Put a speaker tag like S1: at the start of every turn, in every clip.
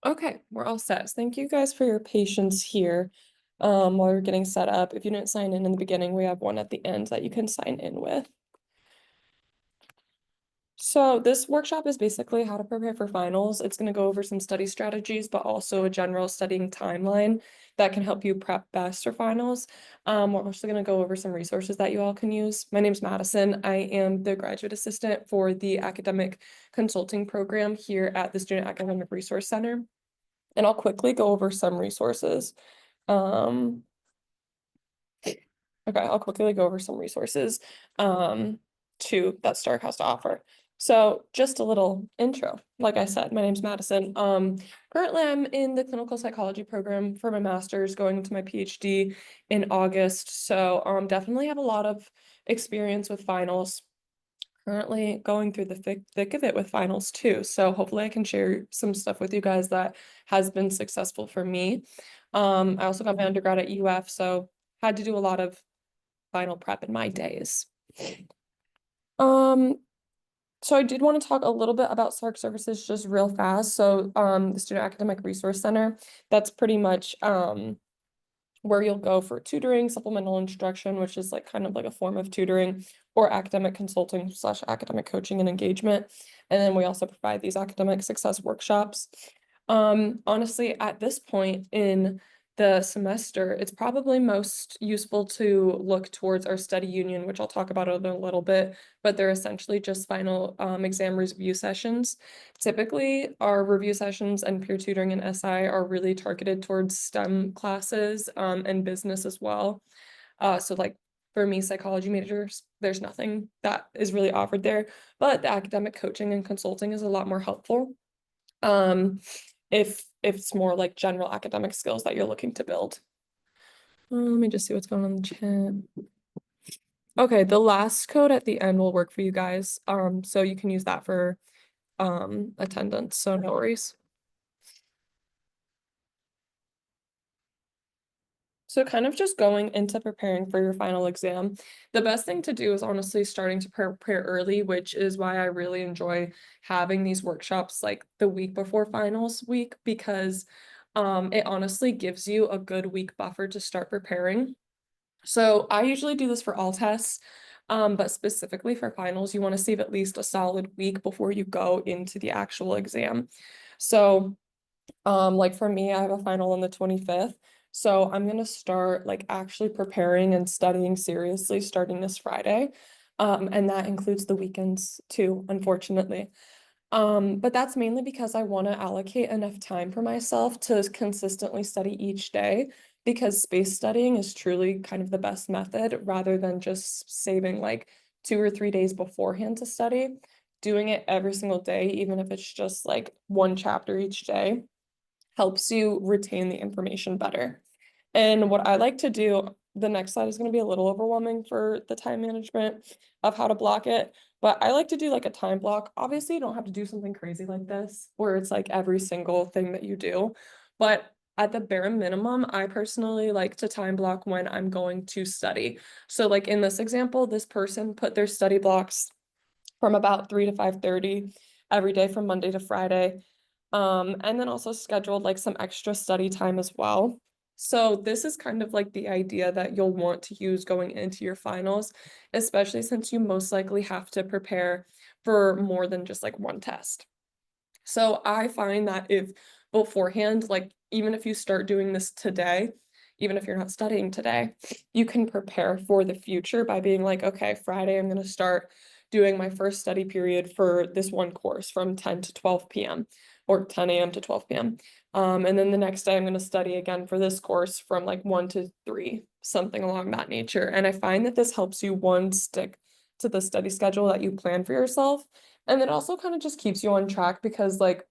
S1: Okay, we're all set. So thank you guys for your patience here while you're getting set up. If you didn't sign in the beginning, we have one at the end that you can sign in with. So this workshop is basically how to prepare for finals. It's going to go over some study strategies, but also a general studying timeline that can help you prep best for finals. We're also going to go over some resources that you all can use. My name's Madison. I am the graduate assistant for the academic consulting program here at the Student Academic Resource Center. And I'll quickly go over some resources. Um, okay, I'll quickly go over some resources that Stark has to offer. So just a little intro. Like I said, my name's Madison. Currently I'm in the clinical psychology program for my master's, going into my PhD in August. So definitely have a lot of experience with finals. Currently going through the thick of it with finals too. So hopefully I can share some stuff with you guys that has been successful for me. I also got my undergrad at UF, so had to do a lot of final prep in my days. Um, so I did want to talk a little bit about SARC services just real fast. So the Student Academic Resource Center, that's pretty much where you'll go for tutoring, supplemental instruction, which is like kind of like a form of tutoring, or academic consulting slash academic coaching and engagement. And then we also provide these academic success workshops. Honestly, at this point in the semester, it's probably most useful to look towards our study union, which I'll talk about in a little bit, but they're essentially just final exam review sessions. Typically, our review sessions and peer tutoring and SI are really targeted towards STEM classes and business as well. So like for me, psychology majors, there's nothing that is really offered there, but the academic coaching and consulting is a lot more helpful. If it's more like general academic skills that you're looking to build. Let me just see what's going on in the chat. Okay, the last code at the end will work for you guys. So you can use that for attendance, so no worries. So kind of just going into preparing for your final exam, the best thing to do is honestly starting to prepare early, which is why I really enjoy having these workshops like the week before finals week, because it honestly gives you a good week buffer to start preparing. So I usually do this for all tests, but specifically for finals, you want to save at least a solid week before you go into the actual exam. So like for me, I have a final on the 25th. So I'm gonna start like actually preparing and studying seriously starting this Friday. And that includes the weekends too, unfortunately. But that's mainly because I want to allocate enough time for myself to consistently study each day, because space studying is truly kind of the best method rather than just saving like 2 or 3 days beforehand to study. Doing it every single day, even if it's just like one chapter each day, helps you retain the information better. And what I like to do, the next slide is going to be a little overwhelming for the time management of how to block it, but I like to do like a time block. Obviously, you don't have to do something crazy like this where it's like every single thing that you do, but at the bare minimum, I personally like to time block when I'm going to study. So like in this example, this person put their study blocks from about 3 to 5:30 every day from Monday to Friday. And then also scheduled like some extra study time as well. So this is kind of like the idea that you'll want to use going into your finals, especially since you most likely have to prepare for more than just like one test. So I find that if beforehand, like even if you start doing this today, even if you're not studying today, you can prepare for the future by being like, okay, Friday, I'm going to start doing my first study period for this one course from 10 to 12 p.m. or 10 a.m. to 12 p.m. And then the next day, I'm going to study again for this course from like 1 to 3, something along that nature. And I find that this helps you, one, stick to the study schedule that you plan for yourself, and it also kind of just keeps you on track because like,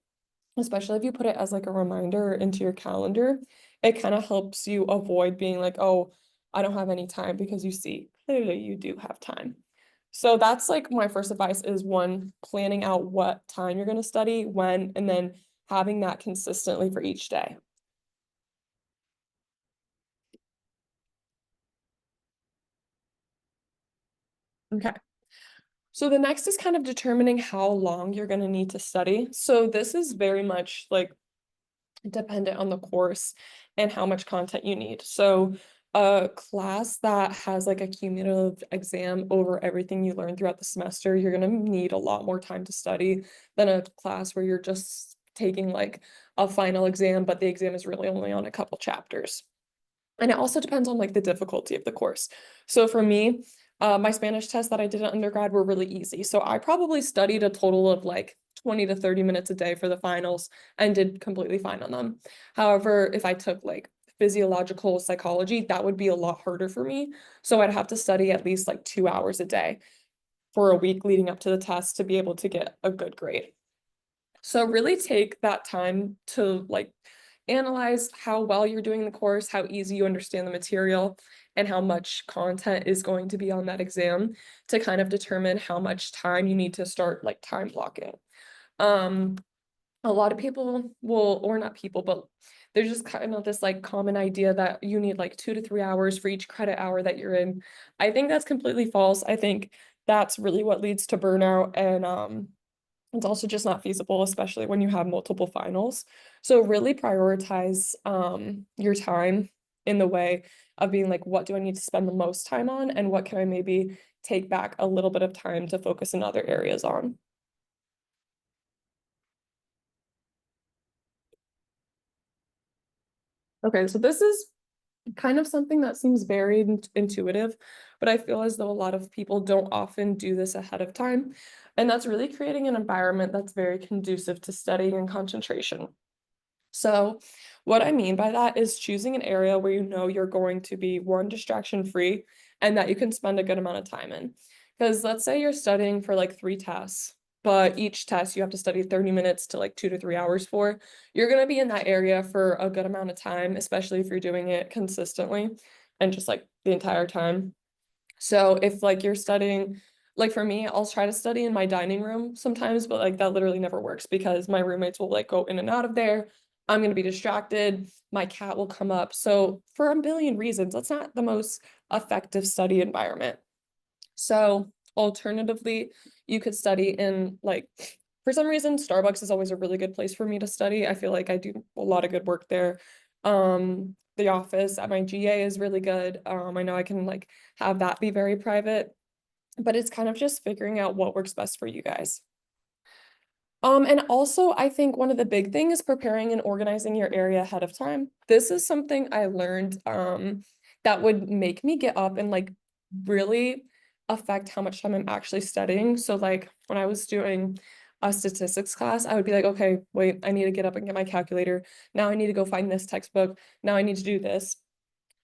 S1: especially if you put it as like a reminder into your calendar, it kind of helps you avoid being like, oh, I don't have any time, because you see, clearly you do have time. So that's like my first advice is, one, planning out what time you're going to study, when, and then having that consistently for each day. Okay. So the next is kind of determining how long you're going to need to study. So this is very much like dependent on the course and how much content you need. So a class that has like a cumulative exam over everything you learn throughout the semester, you're going to need a lot more time to study than a class where you're just taking like a final exam, but the exam is really only on a couple chapters. And it also depends on like the difficulty of the course. So for me, my Spanish tests that I did in undergrad were really easy. So I probably studied a total of like 20 to 30 minutes a day for the finals and did completely fine on them. However, if I took like physiological psychology, that would be a lot harder for me. So I'd have to study at least like 2 hours a day for a week leading up to the test to be able to get a good grade. So really take that time to like analyze how well you're doing the course, how easy you understand the material, and how much content is going to be on that exam to kind of determine how much time you need to start like time blocking. Um, a lot of people will, or not people, but there's just kind of this like common idea that you need like 2 to 3 hours for each credit hour that you're in. I think that's completely false. I think that's really what leads to burnout, and it's also just not feasible, especially when you have multiple finals. So really prioritize your time in the way of being like, what do I need to spend the most time on, and what can I maybe take back a little bit of time to focus in other areas on. Okay, so this is kind of something that seems very intuitive, but I feel as though a lot of people don't often do this ahead of time. And that's really creating an environment that's very conducive to studying and concentration. So, what I mean by that is choosing an area where you know you're going to be one distraction free and that you can spend a good amount of time in. Because let's say you're studying for like 3 tests, but each test you have to study 30 minutes to like 2 to 3 hours for. You're going to be in that area for a good amount of time, especially if you're doing it consistently and just like the entire time. So if like you're studying, like for me, I'll try to study in my dining room sometimes, but like that literally never works because my roommates will like go in and out of there. I'm gonna be distracted. My cat will come up. So for a billion reasons, that's not the most effective study environment. So alternatively, you could study in like, for some reason, Starbucks is always a really good place for me to study. I feel like I do a lot of good work there. The office at my GA is really good. I know I can like have that be very private, but it's kind of just figuring out what works best for you guys. And also I think one of the big things is preparing and organizing your area ahead of time. This is something I learned that would make me get up and like really affect how much time I'm actually studying. So like when I was doing a statistics class, I would be like, okay, wait, I need to get up and get my calculator. Now I need to go find this textbook. Now I need to do this.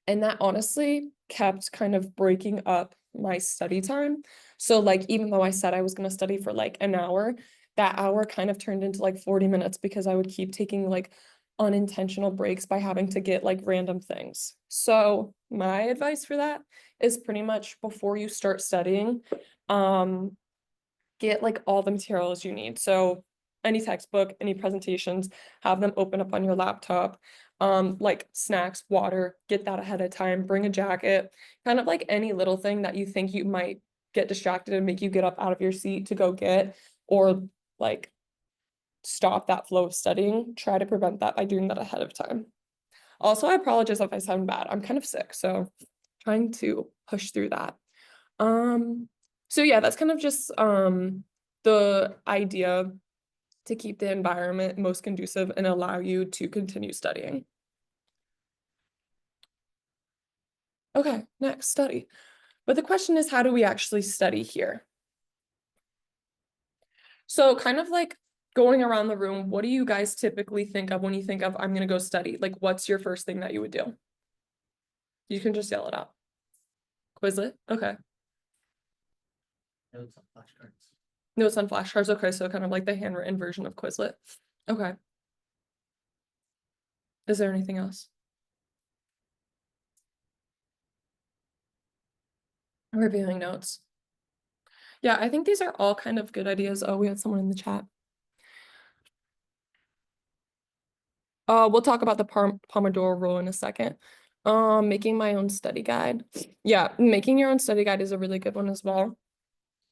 S1: And that honestly kept kind of breaking up my study time. So like even though I said I was going to study for like an hour, that hour kind of turned into like 40 minutes because I would keep taking like unintentional breaks by having to get like random things. So my advice for that is pretty much before you start studying, um, get like all the materials you need. So any textbook, any presentations, have them open up on your laptop. Like snacks, water, get that ahead of time, bring a jacket, kind of like any little thing that you think you might get distracted and make you get up out of your seat to go get, or like stop that flow of studying. Try to prevent that by doing that ahead of time. Also, I apologize if I sound bad. I'm kind of sick, so trying to push through that. Um, so yeah, that's kind of just the idea to keep the environment most conducive and allow you to continue studying. Okay, next, study. But the question is, how do we actually study here? So kind of like going around the room, what do you guys typically think of when you think of I'm gonna go study? Like, what's your first thing that you would do? You can just yell it out. Quizlet? Okay.
S2: Notes on flashcards.
S1: Notes on flashcards. Okay, so kind of like the handwritten version of Quizlet. Okay. Is there anything else? Reviewing notes. Yeah, I think these are all kind of good ideas. Oh, we had someone in the chat. We'll talk about the Pomodoro rule in a second. Making my own study guide. Yeah, making your own study guide is a really good one as well.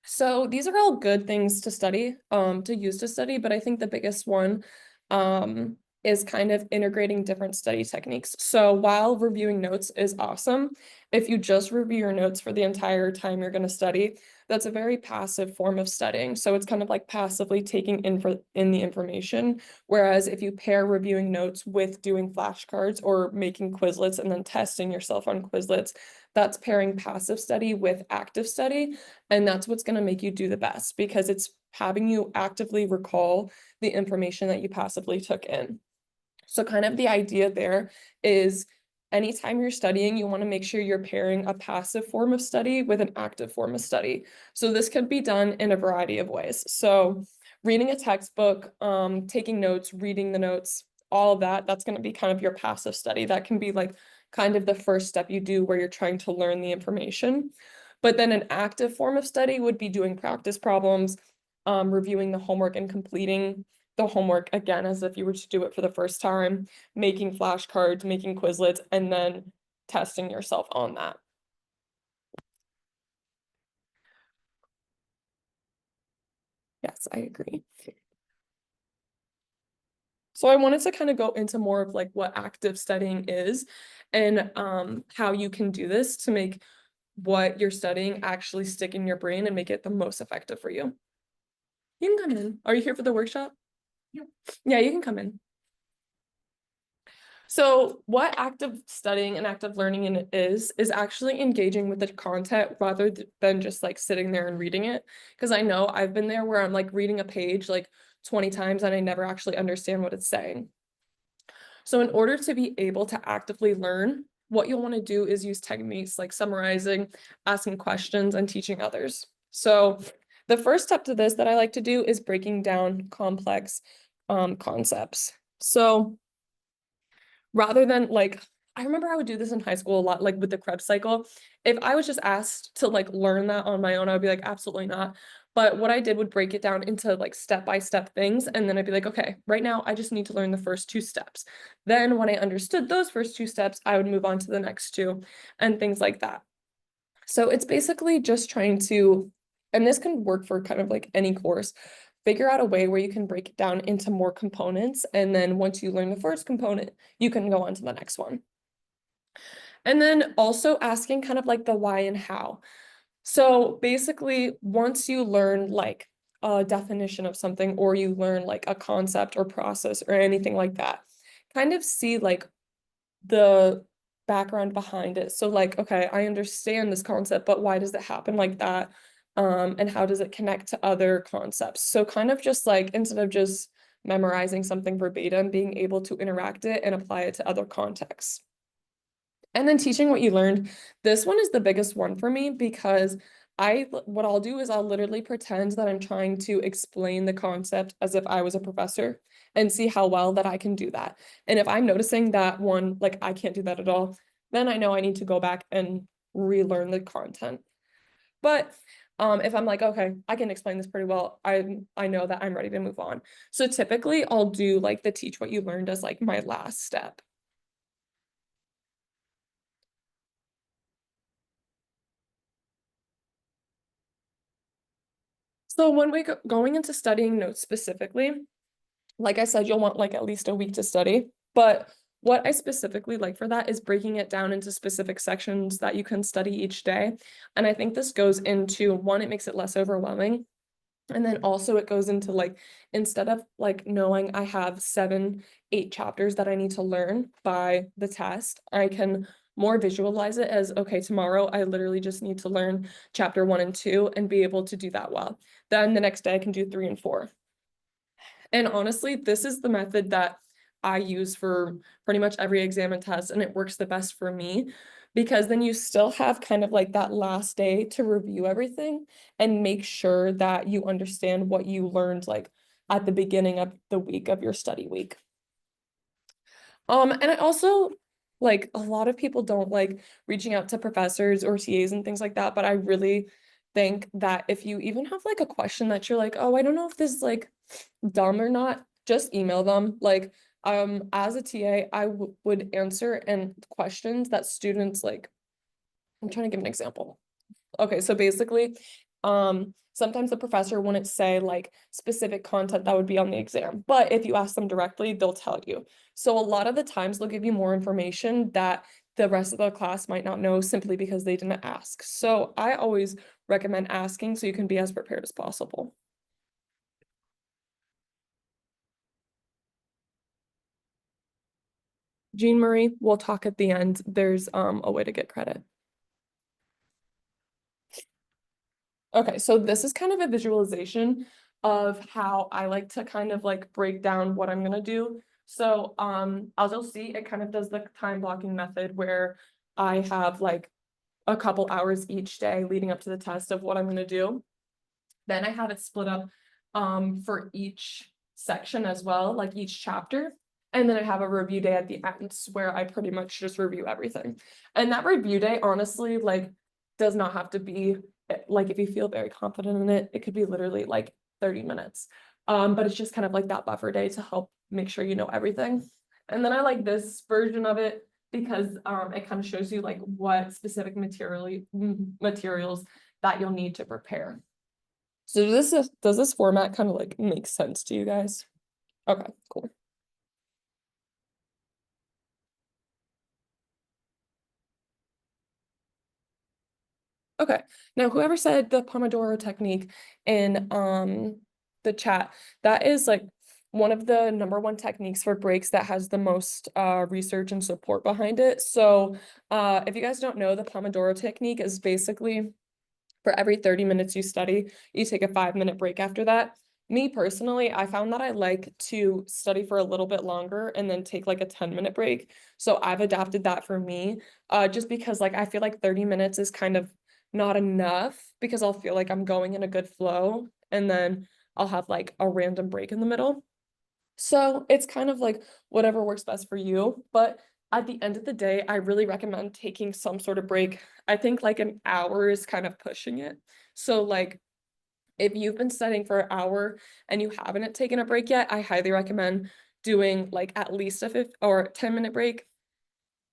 S1: So these are all good things to study, to use to study, but I think the biggest one, is kind of integrating different study techniques. So while reviewing notes is awesome, if you just review your notes for the entire time you're going to study, that's a very passive form of studying. So it's kind of like passively taking in the information. Whereas if you pair reviewing notes with doing flashcards or making Quizlets and then testing yourself on Quizlets, that's pairing passive study with active study. And that's what's going to make you do the best because it's having you actively recall the information that you passively took in. So kind of the idea there is anytime you're studying, you want to make sure you're pairing a passive form of study with an active form of study. So this could be done in a variety of ways. So reading a textbook, taking notes, reading the notes, all of that, that's going to be kind of your passive study. That can be like kind of the first step you do where you're trying to learn the information. But then an active form of study would be doing practice problems, reviewing the homework and completing the homework again as if you were to do it for the first time, making flashcards, making Quizlets, and then testing yourself on that. Yes, I agree. So I wanted to kind of go into more of like what active studying is and how you can do this to make what you're studying actually stick in your brain and make it the most effective for you. You can come in. Are you here for the workshop? Yeah. Yeah, you can come in. So what active studying and active learning is actually engaging with the content rather than just like sitting there and reading it. Because I know I've been there where I'm like reading a page like 20 times and I never actually understand what it's saying. So in order to be able to actively learn, what you'll want to do is use techniques like summarizing, asking questions, and teaching others. So the first step to this that I like to do is breaking down complex concepts. So rather than like, I remember I would do this in high school a lot, like with the Krebs cycle. If I was just asked to like learn that on my own, I would be like, absolutely not. But what I did would break it down into like step-by-step things. And then I'd be like, okay, right now I just need to learn the first two steps. Then when I understood those first two steps, I would move on to the next two and things like that. So it's basically just trying to, and this can work for kind of like any course, figure out a way where you can break it down into more components. And then once you learn the first component, you can go on to the next one. And then also asking kind of like the why and how. So basically, once you learn like a definition of something, or you learn like a concept or process or anything like that, kind of see like the background behind it. So like, okay, I understand this concept, but why does it happen like that? And how does it connect to other concepts? So kind of just like, instead of just memorizing something verbatim, being able to interact it and apply it to other contexts. And then teaching what you learned. This one is the biggest one for me because what I'll do is I'll literally pretend that I'm trying to explain the concept as if I was a professor and see how well that I can do that. And if I'm noticing that one, like I can't do that at all, then I know I need to go back and relearn the content. But if I'm like, okay, I can explain this pretty well, I know that I'm ready to move on. So typically I'll do like the teach what you learned as like my last step. So when going into studying notes specifically, like I said, you'll want like at least a week to study. But what I specifically like for that is breaking it down into specific sections that you can study each day. And I think this goes into one, it makes it less overwhelming. And then also it goes into like, instead of like knowing I have 7, 8 chapters that I need to learn by the test, I can more visualize it as, okay, tomorrow I literally just need to learn chapter 1 and 2 and be able to do that well. Then the next day I can do 3 and 4. And honestly, this is the method that I use for pretty much every exam and test, and it works the best for me because then you still have kind of like that last day to review everything and make sure that you understand what you learned like at the beginning of the week of your study week. And I also like a lot of people don't like reaching out to professors or TAs and things like that, but I really think that if you even have like a question that you're like, oh, I don't know if this is like dumb or not, just email them. Like, as a TA, I would answer and questions that students like. I'm trying to give an example. Okay, so basically, sometimes the professor wouldn't say like specific content that would be on the exam, but if you ask them directly, they'll tell you. So a lot of the times they'll give you more information that the rest of the class might not know simply because they didn't ask. So I always recommend asking so you can be as prepared as possible. Jean Marie, we'll talk at the end. There's a way to get credit. Okay, so this is kind of a visualization of how I like to kind of like break down what I'm gonna do. So as you'll see, it kind of does the time blocking method where I have like a couple hours each day leading up to the test of what I'm gonna do. Then I have it split up for each section as well, like each chapter. And then I have a review day at the end where I pretty much just review everything. And that review day, honestly, like does not have to be like if you feel very confident in it, it could be literally like 30 minutes. But it's just kind of like that buffer day to help make sure you know everything. And then I like this version of it because it kind of shows you like what specific materials that you'll need to prepare. So does this format kind of like make sense to you guys? Okay, cool. Okay, now whoever said the Pomodoro technique in the chat, that is like one of the #1 techniques for breaks that has the most research and support behind it. So if you guys don't know, the Pomodoro technique is basically for every 30 minutes you study, you take a 5-minute break after that. Me personally, I found that I like to study for a little bit longer and then take like a 10-minute break. So I've adapted that for me, just because like I feel like 30 minutes is kind of not enough because I'll feel like I'm going in a good flow and then I'll have like a random break in the middle. So it's kind of like whatever works best for you. But at the end of the day, I really recommend taking some sort of break. I think like an hour is kind of pushing it. So like if you've been studying for an hour and you haven't taken a break yet, I highly recommend doing like at least a 10-minute break.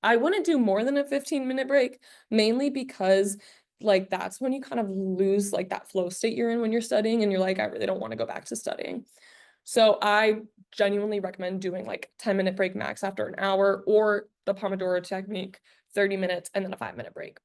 S1: I wouldn't do more than a 15-minute break, mainly because like that's when you kind of lose like that flow state you're in when you're studying and you're like, I really don't want to go back to studying. So I genuinely recommend doing like 10-minute break max after an hour or the Pomodoro technique, 30 minutes and then a 5-minute break.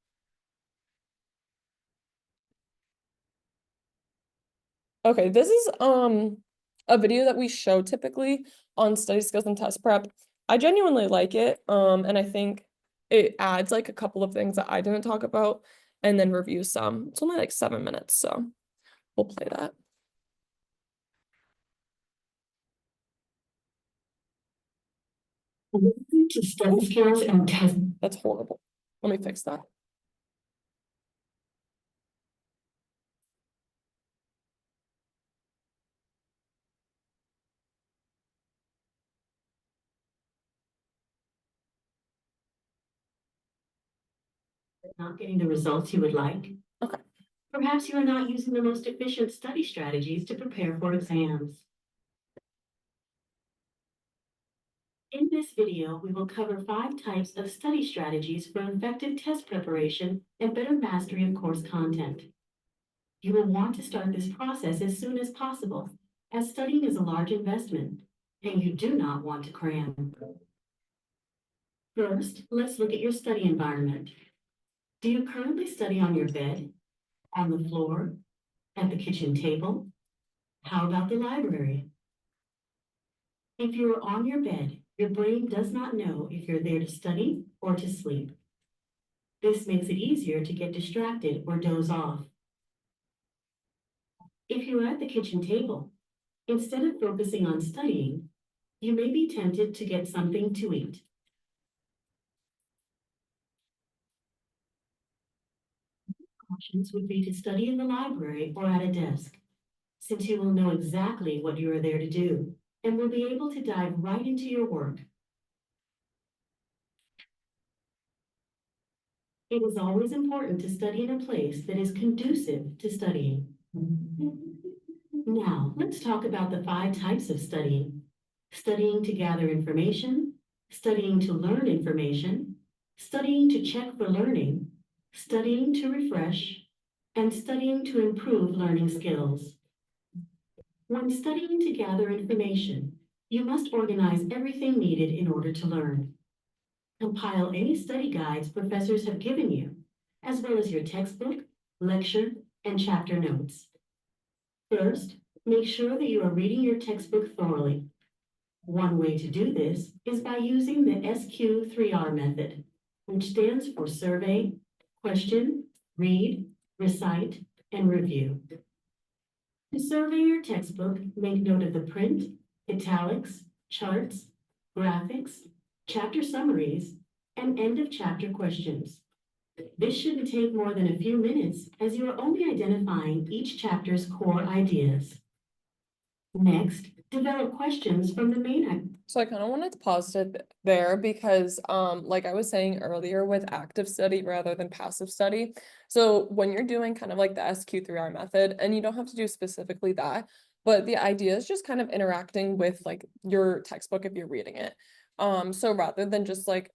S1: Okay, this is a video that we show typically on study skills and test prep. I genuinely like it. And I think it adds like a couple of things that I didn't talk about and then review some. It's only like 7 minutes, so we'll play that.
S2: To study skills and test.
S1: That's horrible. Let me fix that.
S2: Not getting the results you would like.
S1: Okay.
S2: Perhaps you are not using the most efficient study strategies to prepare for exams. In this video, we will cover 5 types of study strategies for effective test preparation and better mastery of course content. You will want to start this process as soon as possible, as studying is a large investment, and you do not want to cram. First, let's look at your study environment. Do you currently study on your bed, on the floor, at the kitchen table? How about the library? If you are on your bed, your brain does not know if you're there to study or to sleep. This makes it easier to get distracted or doze off. If you are at the kitchen table, instead of focusing on studying, you may be tempted to get something to eat. Options would be to study in the library or at a desk, since you will know exactly what you are there to do and will be able to dive right into your work. It is always important to study in a place that is conducive to studying. Now, let's talk about the 5 types of studying. Studying to gather information, studying to learn information, studying to check for learning, studying to refresh, and studying to improve learning skills. When studying to gather information, you must organize everything needed in order to learn. Compile any study guides professors have given you, as well as your textbook, lecture, and chapter notes. First, make sure that you are reading your textbook thoroughly. One way to do this is by using the SQ3R method, which stands for survey, question, read, recite, and review. To survey your textbook, make note of the print, italics, charts, graphics, chapter summaries, and end of chapter questions. This shouldn't take more than a few minutes as you are only identifying each chapter's core ideas. Next, develop questions from the main.
S1: So I kind of wanted to pause it there because, like I was saying earlier with active study rather than passive study. So when you're doing kind of like the SQ3R method, and you don't have to do specifically that, but the idea is just kind of interacting with like your textbook if you're reading it. So rather than just like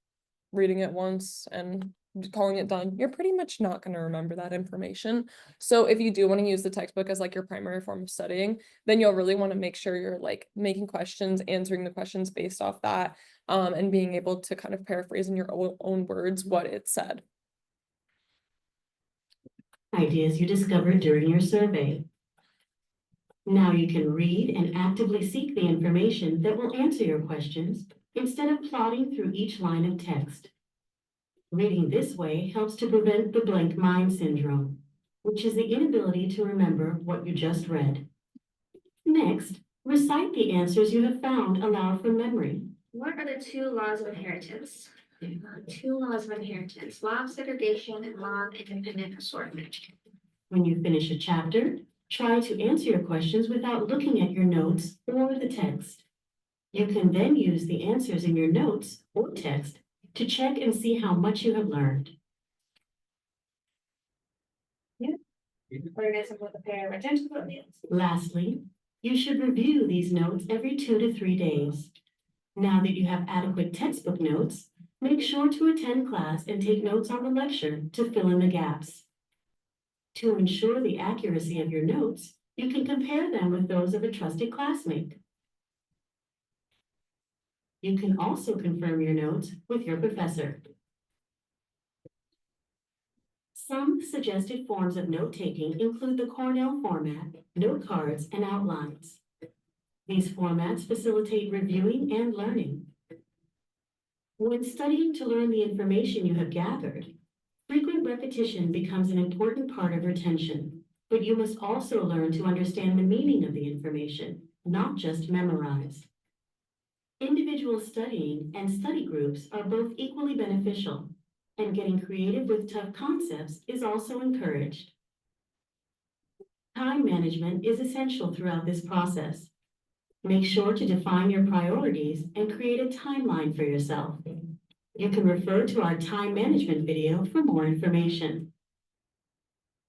S1: reading it once and calling it done, you're pretty much not going to remember that information. So if you do want to use the textbook as like your primary form of studying, then you'll really want to make sure you're like making questions, answering the questions based off that, and being able to kind of paraphrase in your own words what it said.
S2: Ideas you discovered during your survey. Now you can read and actively seek the information that will answer your questions instead of plodding through each line of text. Reading this way helps to prevent the blank mind syndrome, which is the inability to remember what you just read. Next, recite the answers you have found aloud from memory.
S3: What are the two laws of inheritance? Two laws of inheritance, law of segregation and law of independent assortment.
S2: When you finish a chapter, try to answer your questions without looking at your notes or the text. You can then use the answers in your notes or text to check and see how much you have learned.
S3: Organism with a pair of identical alleles.
S2: Lastly, you should review these notes every 2 to 3 days. Now that you have adequate textbook notes, make sure to attend class and take notes on the lecture to fill in the gaps. To ensure the accuracy of your notes, you can compare them with those of a trusted classmate. You can also confirm your notes with your professor. Some suggested forms of note-taking include the Cornell format, note cards, and outlines. These formats facilitate reviewing and learning. When studying to learn the information you have gathered, frequent repetition becomes an important part of retention, but you must also learn to understand the meaning of the information, not just memorize. Individual studying and study groups are both equally beneficial, and getting creative with tough concepts is also encouraged. Time management is essential throughout this process. Make sure to define your priorities and create a timeline for yourself. You can refer to our time management video for more information.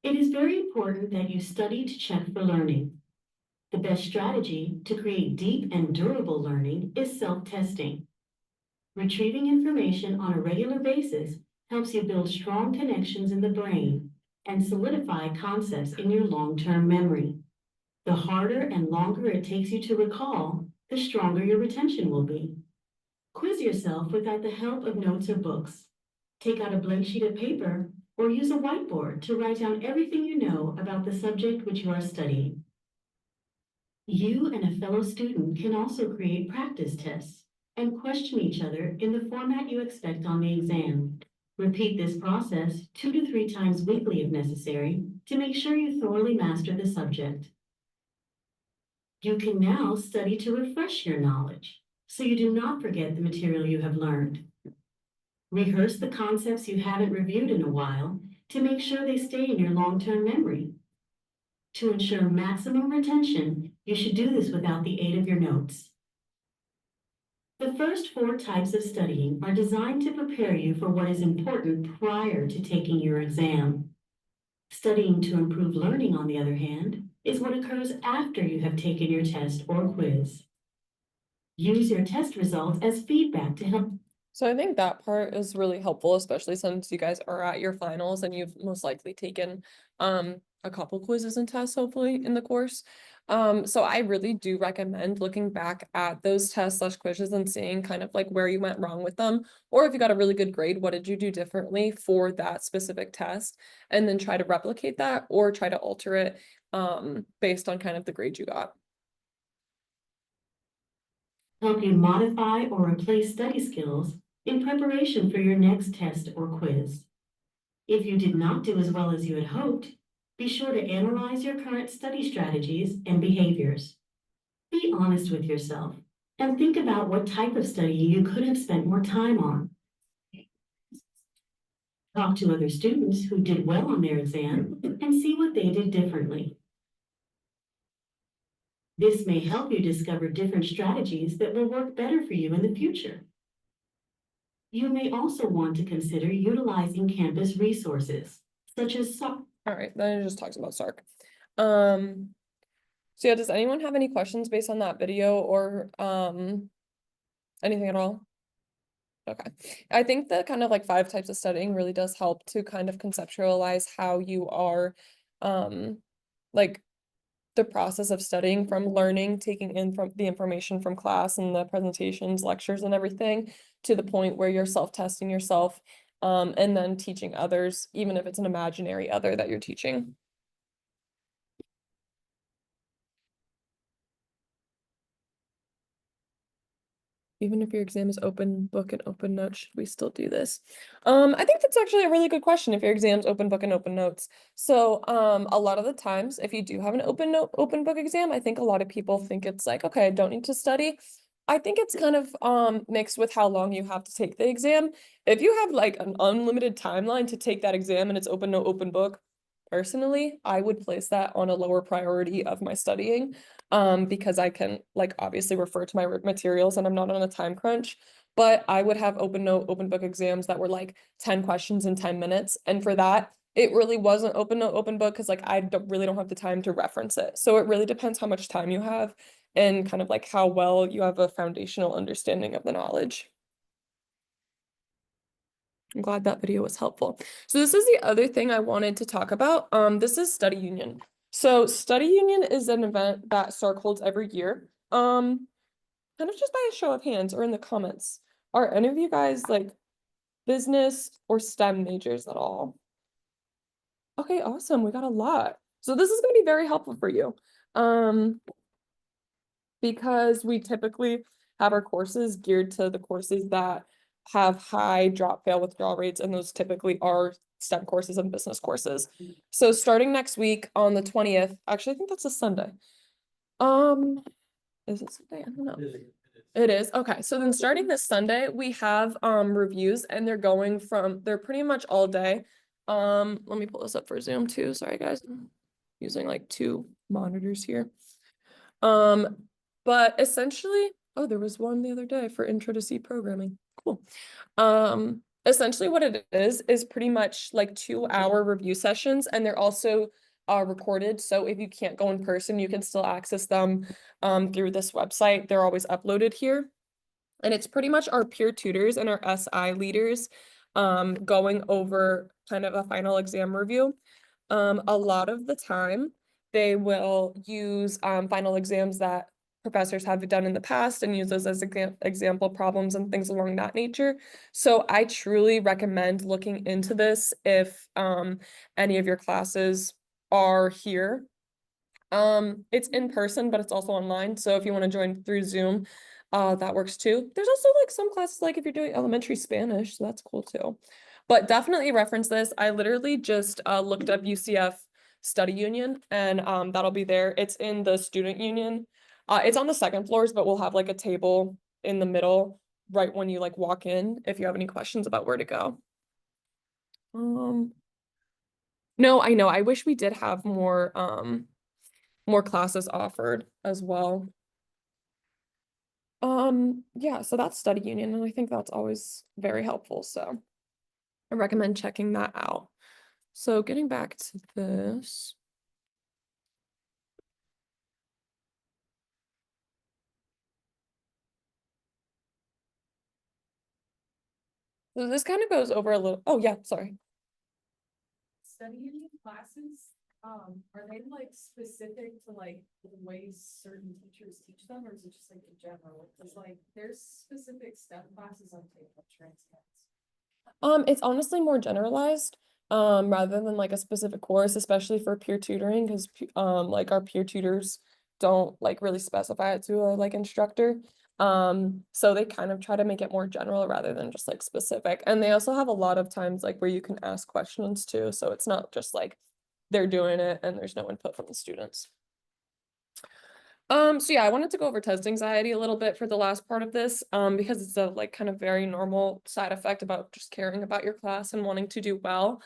S2: It is very important that you study to check for learning. The best strategy to create deep and durable learning is self-testing. Retrieving information on a regular basis helps you build strong connections in the brain and solidify concepts in your long-term memory. The harder and longer it takes you to recall, the stronger your retention will be. Quiz yourself without the help of notes or books. Take out a blank sheet of paper or use a whiteboard to write down everything you know about the subject which you are studying. You and a fellow student can also create practice tests and question each other in the format you expect on the exam. Repeat this process 2 to 3 times weekly if necessary to make sure you thoroughly master the subject. You can now study to refresh your knowledge so you do not forget the material you have learned. Rehearse the concepts you haven't reviewed in a while to make sure they stay in your long-term memory. To ensure maximum retention, you should do this without the aid of your notes. The first 4 types of studying are designed to prepare you for what is important prior to taking your exam. Studying to improve learning, on the other hand, is what occurs after you have taken your test or quiz. Use your test results as feedback to help
S1: So I think that part is really helpful, especially since you guys are at your finals and you've most likely taken a couple quizzes and tests hopefully in the course. So I really do recommend looking back at those tests slash quizzes and seeing kind of like where you went wrong with them, or if you got a really good grade, what did you do differently for that specific test, and then try to replicate that or try to alter it based on kind of the grade you got.
S2: Help you modify or replace study skills in preparation for your next test or quiz. If you did not do as well as you had hoped, be sure to analyze your current study strategies and behaviors. Be honest with yourself and think about what type of study you could have spent more time on. Talk to other students who did well on their exam and see what they did differently. This may help you discover different strategies that will work better for you in the future. You may also want to consider utilizing campus resources, such as
S1: All right, then it just talks about SARC. So yeah, does anyone have any questions based on that video or anything at all? Okay, I think the kind of like 5 types of studying really does help to kind of conceptualize how you are like the process of studying, from learning, taking in from the information from class and the presentations, lectures and everything, to the point where you're self-testing yourself, and then teaching others, even if it's an imaginary other that you're teaching. Even if your exam is open book and open notes, should we still do this? I think that's actually a really good question if your exam's open book and open notes. So, a lot of the times, if you do have an open book exam, I think a lot of people think it's like, okay, I don't need to study. I think it's kind of mixed with how long you have to take the exam. If you have like an unlimited timeline to take that exam and it's open note, open book, personally, I would place that on a lower priority of my studying, because I can like obviously refer to my materials and I'm not on a time crunch. But I would have open note, open book exams that were like 10 questions in 10 minutes. And for that, it really wasn't open note, open book, because like I really don't have the time to reference it. So it really depends how much time you have and kind of like how well you have a foundational understanding of the knowledge. I'm glad that video was helpful. So this is the other thing I wanted to talk about. This is Study Union. So Study Union is an event that SARC holds every year. Kind of just by a show of hands or in the comments, are any of you guys like business or STEM majors at all? Okay, awesome. We got a lot. So this is going to be very helpful for you. Because we typically have our courses geared to the courses that have high drop fail withdrawal rates, and those typically are STEM courses and business courses. So starting next week on the 20th, actually I think that's a Sunday. Is it Sunday? I don't know. It is. Okay. So then starting this Sunday, we have reviews, and they're pretty much all day. Let me pull this up for Zoom too. Sorry guys. I'm using like 2 monitors here. But essentially, oh, there was one the other day for intro to C programming. Cool. Essentially what it is pretty much like 2-hour review sessions, and they're also recorded. So if you can't go in person, you can still access them through this website. They're always uploaded here. And it's pretty much our peer tutors and our SI leaders going over kind of a final exam review. A lot of the time, they will use final exams that professors have done in the past and use those as example problems and things along that nature. So I truly recommend looking into this if any of your classes are here. It's in person, but it's also online. So if you want to join through Zoom, that works too. There's also like some classes, like if you're doing elementary Spanish, so that's cool too. But definitely reference this. I literally just looked up UCF Study Union, and that'll be there. It's in the student union. It's on the second floors, but we'll have like a table in the middle right when you like walk in if you have any questions about where to go. No, I know. I wish we did have more classes offered as well. Yeah, so that's Study Union, and I think that's always very helpful. So I recommend checking that out. So getting back to this. So this kind of goes over a little, oh yeah, sorry.
S4: Studying classes, are they like specific to like the ways certain teachers teach them, or is it just like in general? Cause like there's specific STEM classes on table transcripts.
S1: It's honestly more generalized, rather than like a specific course, especially for peer tutoring, because like our peer tutors don't like really specify it to a like instructor. So they kind of try to make it more general rather than just like specific. And they also have a lot of times like where you can ask questions too, so it's not just like they're doing it and there's no input from the students. So yeah, I wanted to go over test anxiety a little bit for the last part of this, because it's a like kind of very normal side effect about just caring about your class and wanting to do well.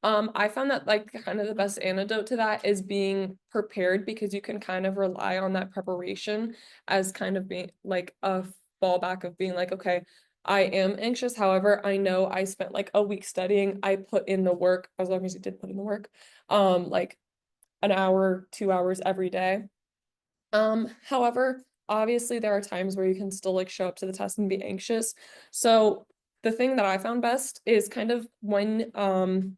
S1: I found that like kind of the best antidote to that is being prepared, because you can kind of rely on that preparation as kind of being like a fallback of being like, okay, I am anxious. However, I know I spent like a week studying. I put in the work, as long as you did put in the work, like an hour, 2 hours every day. However, obviously there are times where you can still like show up to the test and be anxious. So the thing that I found best is kind of when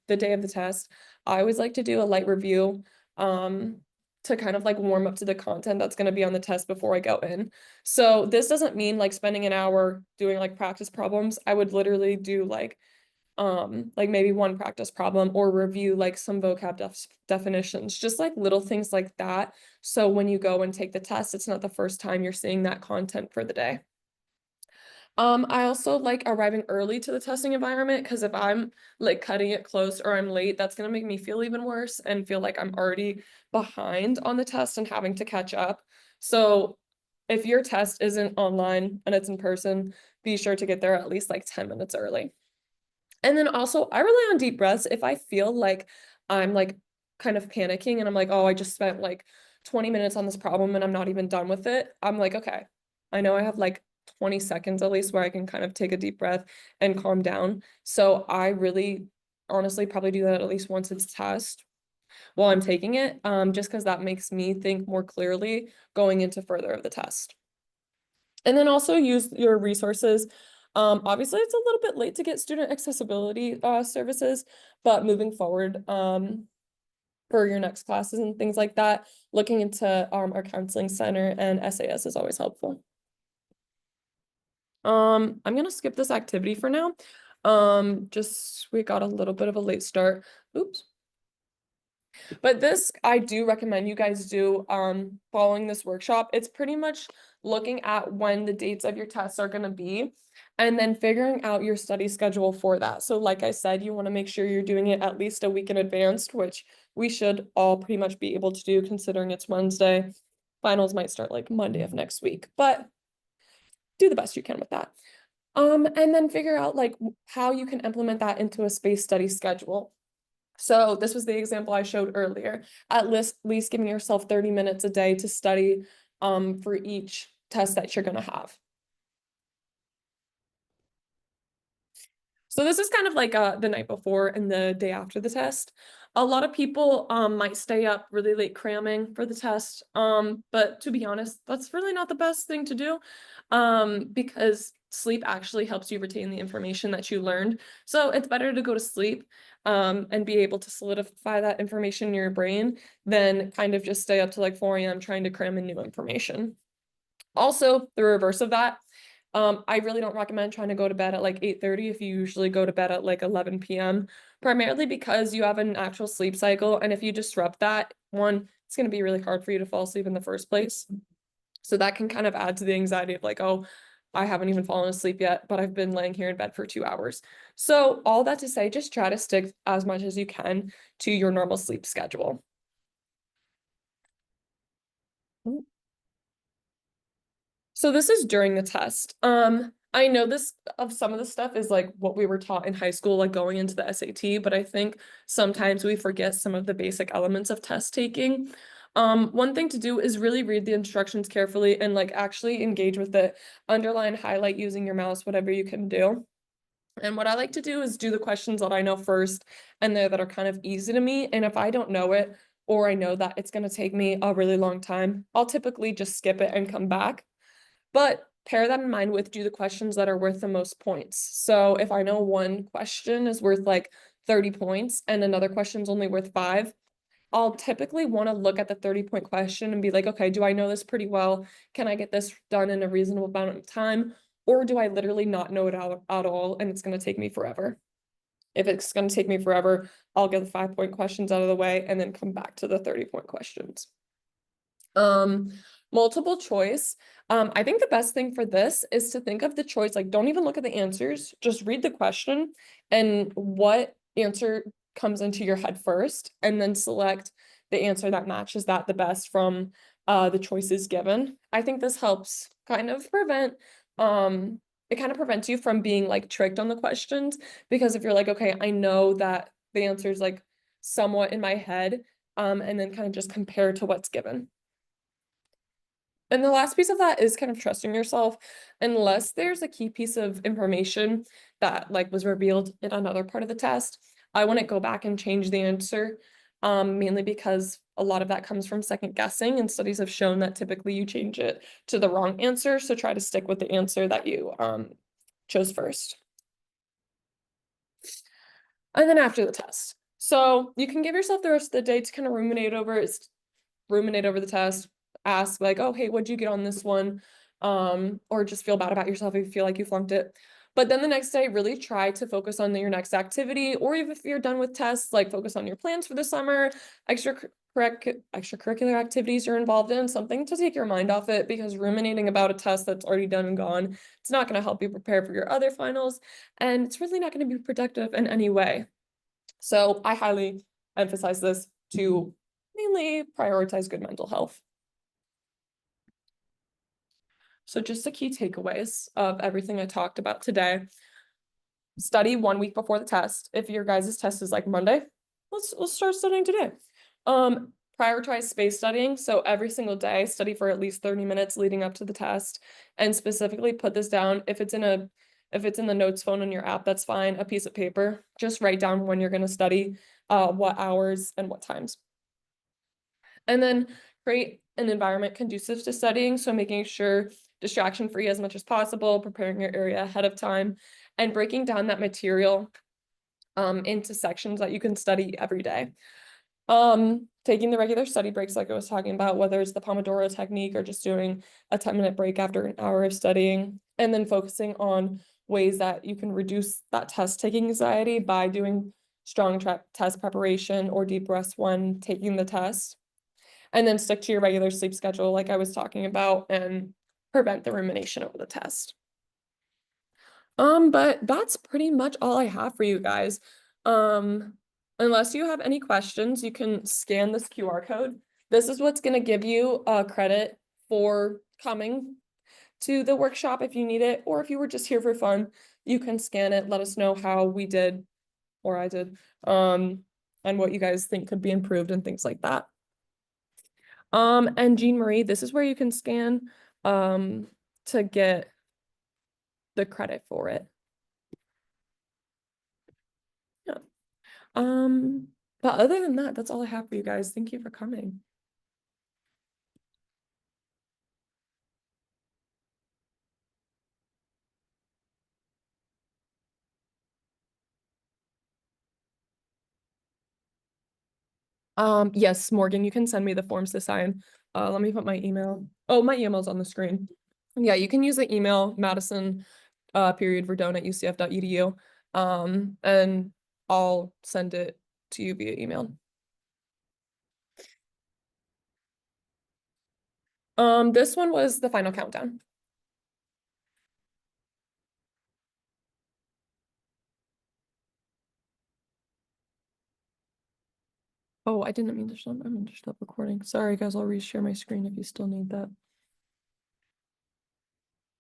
S1: the day of the test, I always like to do a light review to kind of like warm up to the content that's going to be on the test before I go in. So this doesn't mean like spending an hour doing like practice problems. I would literally do like maybe one practice problem or review like some vocab definitions, just like little things like that. So when you go and take the test, it's not the first time you're seeing that content for the day. I also like arriving early to the testing environment, because if I'm like cutting it close or I'm late, that's gonna make me feel even worse and feel like I'm already behind on the test and having to catch up. So if your test isn't online and it's in person, be sure to get there at least like 10 minutes early. And then also I rely on deep breaths. If I feel like I'm like kind of panicking and I'm like, oh, I just spent like 20 minutes on this problem and I'm not even done with it, I'm like, okay, I know I have like 20 seconds at least where I can kind of take a deep breath and calm down. So I really honestly probably do that at least once it's test while I'm taking it, just because that makes me think more clearly going into further of the test. And then also use your resources. Obviously it's a little bit late to get student accessibility services, but moving forward, for your next classes and things like that, looking into our counseling center and SAS is always helpful. I'm gonna skip this activity for now. Just we got a little bit of a late start. Oops. But this, I do recommend you guys do following this workshop. It's pretty much looking at when the dates of your tests are going to be and then figuring out your study schedule for that. So like I said, you want to make sure you're doing it at least a week in advance, which we should all pretty much be able to do considering it's Wednesday. Finals might start like Monday of next week, but do the best you can with that. And then figure out like how you can implement that into a space study schedule. So this was the example I showed earlier. At least giving yourself 30 minutes a day to study for each test that you're going to have. So this is kind of like the night before and the day after the test. A lot of people might stay up really late cramming for the test. But to be honest, that's really not the best thing to do, because sleep actually helps you retain the information that you learned. So it's better to go to sleep and be able to solidify that information in your brain than kind of just stay up to like 4 a.m. trying to cram in new information. Also, the reverse of that, I really don't recommend trying to go to bed at like 8:30 if you usually go to bed at like 11 p.m. primarily because you have an actual sleep cycle, and if you disrupt that one, it's going to be really hard for you to fall asleep in the first place. So that can kind of add to the anxiety of like, oh, I haven't even fallen asleep yet, but I've been laying here in bed for 2 hours. So all that to say, just try to stick as much as you can to your normal sleep schedule. So this is during the test. I know this of some of the stuff is like what we were taught in high school, like going into the SAT, but I think sometimes we forget some of the basic elements of test taking. One thing to do is really read the instructions carefully and like actually engage with it, underline, highlight using your mouse, whatever you can do. And what I like to do is do the questions that I know first and that are kind of easy to me. And if I don't know it, or I know that it's going to take me a really long time, I'll typically just skip it and come back. But pair that in mind with do the questions that are worth the most points. So if I know one question is worth like 30 points and another question's only worth 5, I'll typically want to look at the 30-point question and be like, okay, do I know this pretty well? Can I get this done in a reasonable amount of time? Or do I literally not know it at all and it's going to take me forever? If it's going to take me forever, I'll get the 5-point questions out of the way and then come back to the 30-point questions. Multiple choice. I think the best thing for this is to think of the choice, like don't even look at the answers, just read the question and what answer comes into your head first, and then select the answer that matches that the best from the choices given. I think this helps kind of prevent it kind of prevents you from being like tricked on the questions, because if you're like, okay, I know that the answer is like somewhat in my head, and then kind of just compare to what's given. And the last piece of that is kind of trusting yourself, unless there's a key piece of information that like was revealed in another part of the test. I wouldn't go back and change the answer, mainly because a lot of that comes from second guessing, and studies have shown that typically you change it to the wrong answer. So try to stick with the answer that you chose first. And then after the test. So you can give yourself the rest of the day to kind of ruminate over the test, ask like, oh, hey, what'd you get on this one? Or just feel bad about yourself if you feel like you flunked it. But then the next day, really try to focus on your next activity, or even if you're done with tests, like focus on your plans for the summer, extracurricular activities you're involved in, something to take your mind off it, because ruminating about a test that's already done and gone, it's not going to help you prepare for your other finals, and it's really not going to be productive in any way. So I highly emphasize this to mainly prioritize good mental health. So just the key takeaways of everything I talked about today. Study 1 week before the test. If your guys' test is like Monday, let's start studying today. Prioritize space studying. So every single day, study for at least 30 minutes leading up to the test, and specifically put this down. If it's in the notes phone on your app, that's fine. A piece of paper, just write down when you're going to study, what hours and what times. And then create an environment conducive to studying. So making sure distraction free as much as possible, preparing your area ahead of time, and breaking down that material into sections that you can study every day. Taking the regular study breaks like I was talking about, whether it's the Pomodoro technique or just doing a 10-minute break after an hour of studying, and then focusing on ways that you can reduce that test taking anxiety by doing strong test preparation or deep breaths when taking the test. And then stick to your regular sleep schedule like I was talking about, and prevent the rumination over the test. But that's pretty much all I have for you guys. Unless you have any questions, you can scan this QR code. This is what's gonna give you credit for coming to the workshop if you need it, or if you were just here for fun, you can scan it, let us know how we did, or I did, and what you guys think could be improved and things like that. And Jean Marie, this is where you can scan to get the credit for it. Yeah. But other than that, that's all I have for you guys. Thank you for coming. Yes, Morgan, you can send me the forms to sign. Let me put my email. Oh, my email's on the screen. Yeah, you can use the email Madison _Verdone@ucf.edu. And I'll send it to you via email. This one was the final countdown. Oh, I didn't mean to stop. I mean to stop recording. Sorry, guys. I'll reshare my screen if you still need that.